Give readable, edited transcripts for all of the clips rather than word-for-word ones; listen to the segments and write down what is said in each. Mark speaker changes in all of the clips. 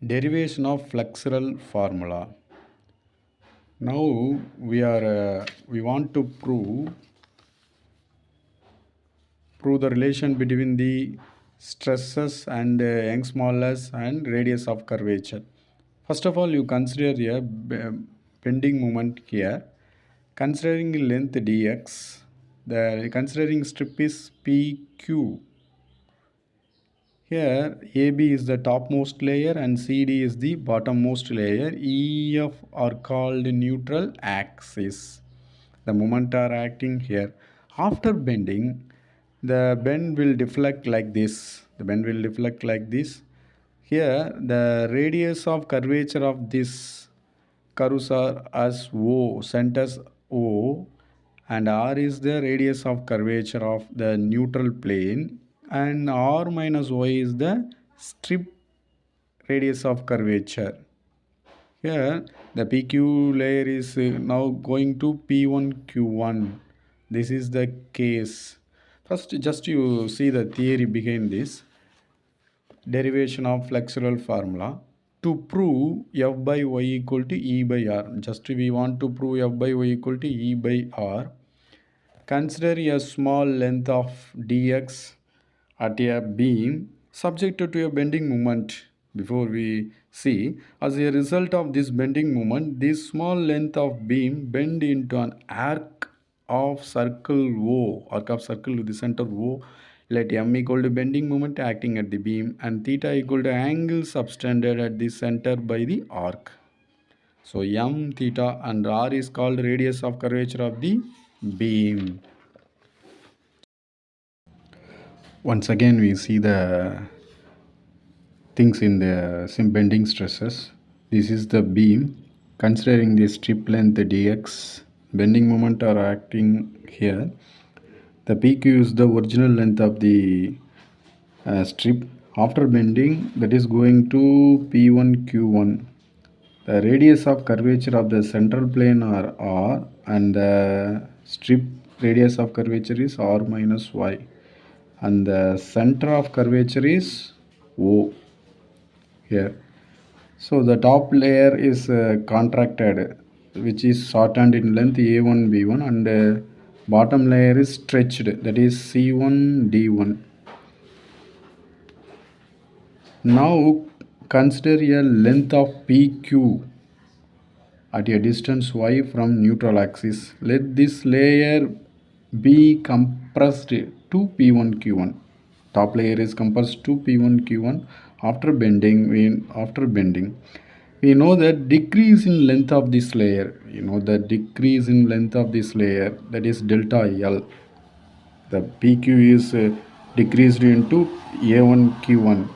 Speaker 1: Derivation of Flexural Formula. Now we want to prove the relation between the stresses and Young's modulus and radius of curvature. First of all, you consider a bending moment here. Considering length dx, the considering strip is PQ. Here, AB is the topmost layer and CD is the bottommost layer. EF are called neutral axis. The moment are acting here. After bending, the bend will deflect like this. The bend will deflect like this. Here, the radius of curvature of this curves are as O, centers O, and R is the radius of curvature of the neutral plane, and R minus Y is the strip radius of curvature. Here the PQ layer is now going to P1Q1. This is the case. First, just you see the theory behind this. Derivation of flexural formula. To prove f by y equal to E by R. Just we want to prove f by y equal to E by R. Consider a small length of dx at a beam subjected to a bending moment. Before we see, as a result of this bending moment, this small length of beam bend into an arc of circle O, arc of circle with the center O. Let m equal to bending moment acting at the beam and theta equal to angle subtended at the center by the arc. So m, theta and r is called radius of curvature of the beam. Once again we see the things in the bending stresses. This is the beam. Considering the strip length dx, bending moment are acting here. The PQ is the original length of the strip. After bending, that is going to P1Q1. The radius of curvature of the central plane are R and the strip radius of curvature is R minus Y. And the center of curvature is O here. So the top layer is contracted, which is shortened in length A1 B1, and bottom layer is stretched, that is C1 D1. Now consider a length of PQ at a distance y from neutral axis. Let this layer be compressed to P1Q1. Top layer is compressed to P1Q1 after bending. We know that decrease in length of this layer. Decrease in length of this layer, that is delta L. The PQ is decreased into A1Q1.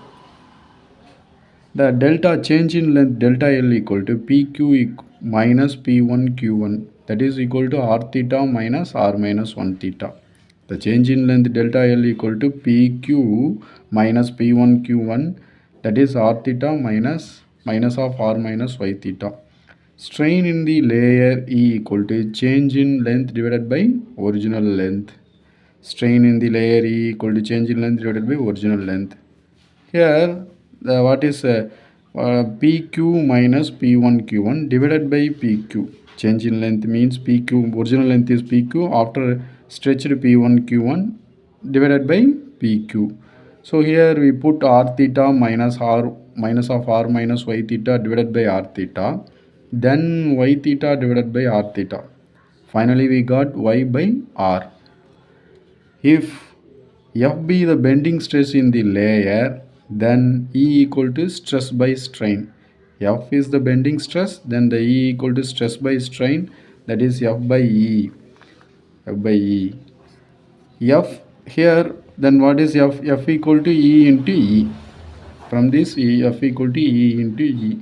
Speaker 1: The delta change in length delta L equal to PQ minus P1Q1, that is equal to R theta minus R minus 1 theta. The change in length delta L equal to PQ minus P1Q1, that is R theta minus of R minus Y theta. Strain in the layer E equal to change in length divided by original length. Strain in the layer E equal to change in length divided by original length. Here what is PQ minus P1Q1 divided by PQ. Change in length means PQ, original length is PQ, after stretched P1Q1 divided by PQ. So here we put R theta minus of R minus Y theta divided by R theta, then Y theta divided by R theta. Finally we got Y by R. If F be the bending stress in the layer, then E equal to stress by strain. F is the bending stress, then the E equal to stress by strain, that is F by E. F by E. F here, then what is F? F equal to E into E. From this F equal to E into E.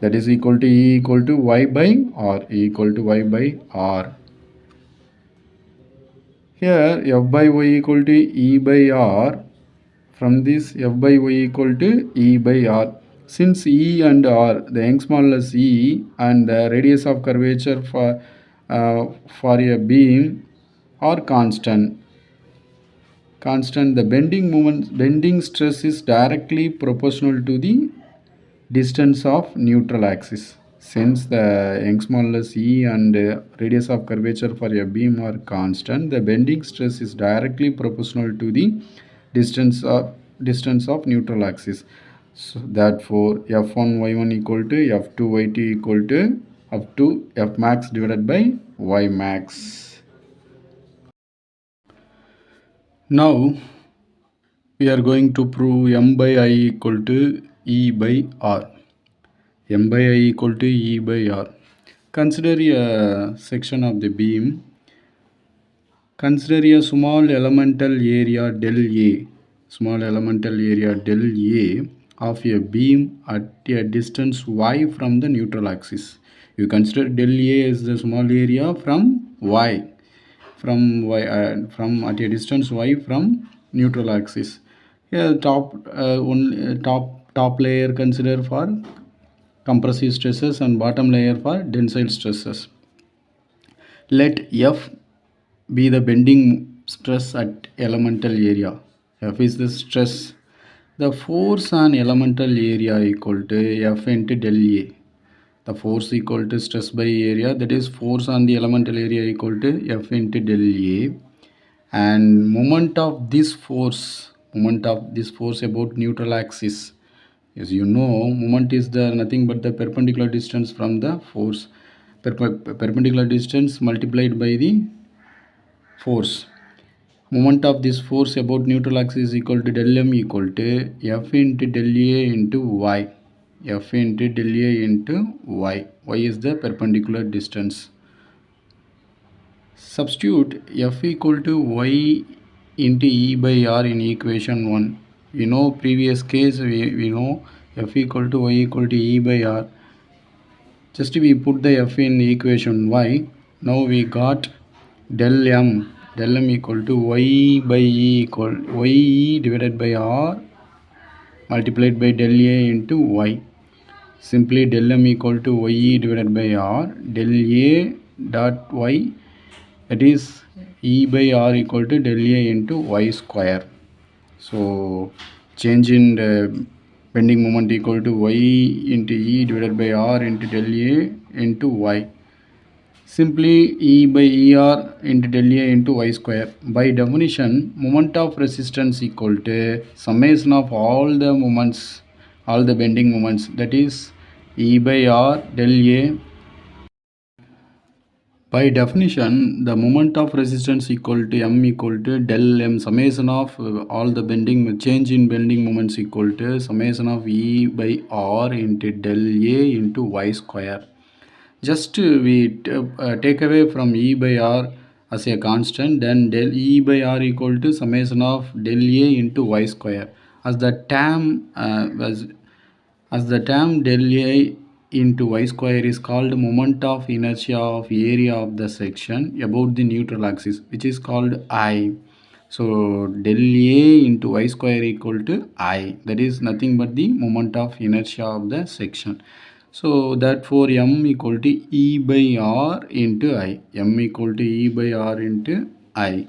Speaker 1: That is equal to E equal to Y by R. E equal to Y by R. Here F by Y equal to E by R. From this F by Y equal to E by R. Since E and R, the Young's modulus E and the radius of curvature for a beam are constant. The bending stress is directly proportional to the distance of neutral axis. Since the Young's modulus E and radius of curvature for a beam are constant, the bending stress is directly proportional to the distance of neutral axis. So therefore, F1y1 equal to F2y2 equal to F2 F max divided by Y max. Now we are going to prove M by I equal to E by R. M by I equal to E by R. Consider a section of the beam. Consider a small elemental area del A. Small elemental area del A of a beam at a distance y from the neutral axis. You consider del A as the small area from y. From at a distance y from neutral axis. Here top layer consider for compressive stresses and bottom layer for tensile stresses. Let F be the bending stress at elemental area. F is the stress. The force on elemental area equal to F into del A. The force equal to stress by area, that is force on the elemental area equal to F into del A. And moment of this force about neutral axis. As you know, moment is the nothing but the perpendicular distance from the force. Perpendicular distance multiplied by the force. Moment of this force about neutral axis is equal to del M equal to F into del A into Y. F into del A into Y. Y is the perpendicular distance. Substitute F equal to Y into E by R in equation 1. We know previous case, we know F equal to Y equal to E by R. Just we put the F in equation Y. Now we got del M equal to Y by E equal Y divided by R multiplied by del A into Y. Simply del M equal to Y divided by R del A dot Y, that is E by R equal to del A into Y square. So change in the bending moment equal to Y into E divided by R into del A into Y. Simply E by ER into del A into Y square. By definition, moment of resistance equal to summation of all the moments, all the bending moments, that is E by R del A. By definition, the moment of resistance equal to M equal to del M summation of all the change in bending moments equal to summation of E by R into del A into Y square. Just we take away from E by R as a constant, then del E by R equal to summation of del A into Y square. As the term del A into Y square is called moment of inertia of area of the section about the neutral axis, which is called I. So del A into Y square equal to I. That is nothing but the moment of inertia of the section. So therefore M equal to E by R into I. M equal to E by R into I.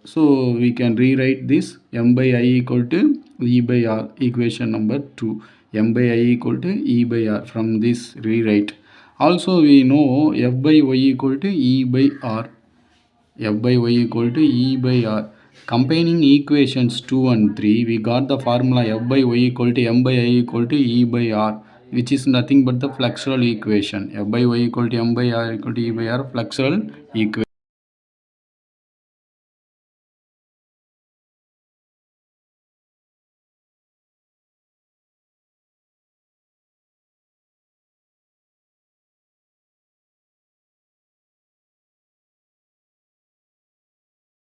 Speaker 1: So we can rewrite this M by I equal to E by R, equation number 2. M by I equal to E by R from this rewrite. Also we know F by Y equal to E by R. F by Y equal to E by R. Combining equations 2 and 3, we got the formula F by Y equal to M by I equal to E by R, which is nothing but the flexural equation. F by Y equal to M by R equal to E by R, flexural equation.